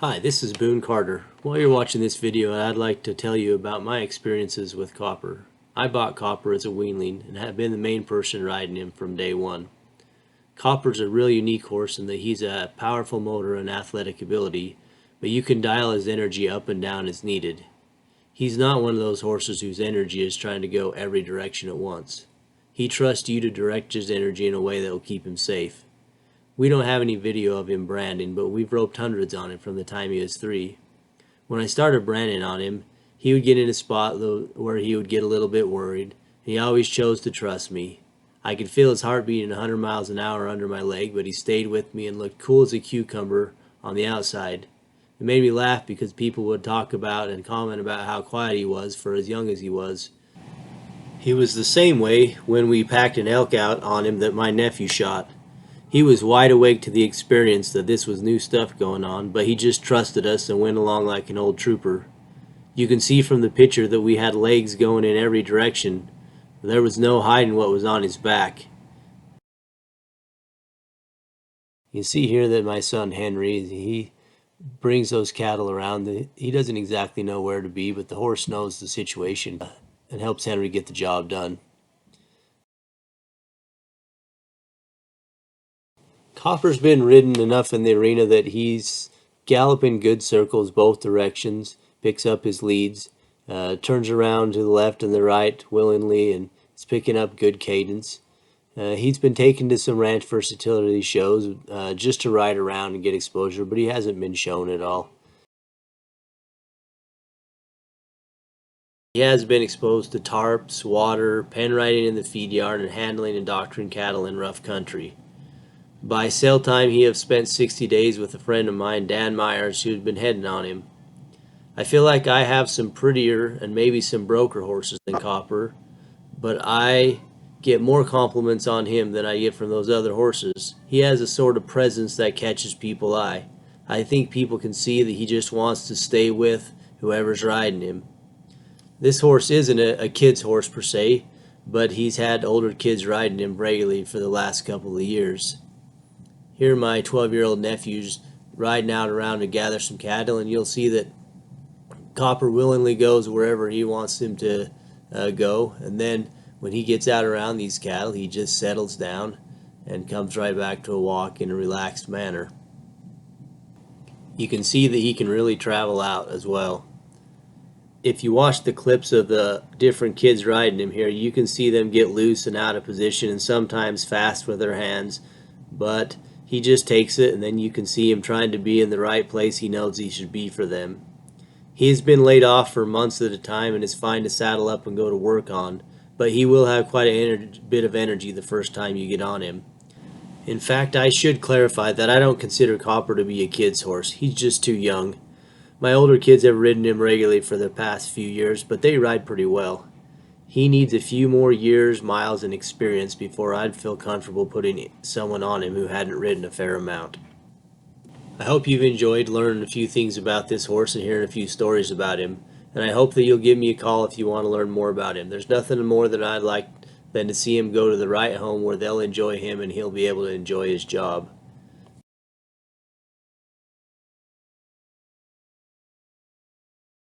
Hi, this is Boone Carter. While you're watching this video, I'd like to tell you about my experiences with Copper. I bought Copper as a weanling and have been the main person riding him from day one. Copper's a real unique horse in that he's a powerful motor and athletic ability, but you can dial his energy up and down as needed. He's not one of those horses whose energy is trying to go every direction at once. He trusts you to direct his energy in a way that will keep him safe. We don't have any video of him branding, but we've roped hundreds on him from the time he was 3. When I started branding on him, he would get in a spot where he would get a little bit worried, and he always chose to trust me. I could feel his heart beating 100 miles an hour under my leg, but he stayed with me and looked cool as a cucumber on the outside. It made me laugh because people would talk about and comment about how quiet he was for as young as he was. He was the same way when we packed an elk out on him that my nephew shot. He was wide awake to the experience that this was new stuff going on, but he just trusted us and went along like an old trooper. You can see from the picture that we had legs going in every direction. There was no hiding what was on his back. You see here that my son Henry, he brings those cattle around. He doesn't exactly know where to be, but the horse knows the situation and helps Henry get the job done. Copper's been ridden enough in the arena that he's galloping good circles both directions, picks up his leads, turns around to the left and the right willingly, and is picking up good cadence. He's been taken to some ranch versatility shows just to ride around and get exposure, but he hasn't been shown at all. He has been exposed to tarps, water, pen riding in the feed yard, and handling and doctoring cattle in rough country. By sale time, he have spent 60 days with a friend of mine, Dan Myers, who's been heading on him. I feel like I have some prettier and maybe some broker horses than Copper, but I get more compliments on him than I get from those other horses. He has a sort of presence that catches people's eye. I think people can see that he just wants to stay with whoever's riding him. This horse isn't a kid's horse per se, but he's had older kids riding him regularly for the last couple of years. Here my 12-year-old nephew's riding out around to gather some cattle, and you'll see that Copper willingly goes wherever he wants him to go, and then when he gets out around these cattle, he just settles down and comes right back to a walk in a relaxed manner. You can see that he can really travel out as well. If you watch the clips of the different kids riding him here, you can see them get loose and out of position and sometimes fast with their hands, but he just takes it, and then you can see him trying to be in the right place he knows he should be for them. He has been laid off for months at a time and is fine to saddle up and go to work on, but he will have quite a bit of energy the first time you get on him. In fact, I should clarify that I don't consider Copper to be a kid's horse. He's just too young. My older kids have ridden him regularly for the past few years, but they ride pretty well. He needs a few more years, miles, and experience before I'd feel comfortable putting someone on him who hadn't ridden a fair amount. I hope you've enjoyed learning a few things about this horse and hearing a few stories about him, and I hope that you'll give me a call if you want to learn more about him. There's nothing more that I'd like than to see him go to the right home where they'll enjoy him and he'll be able to enjoy his job.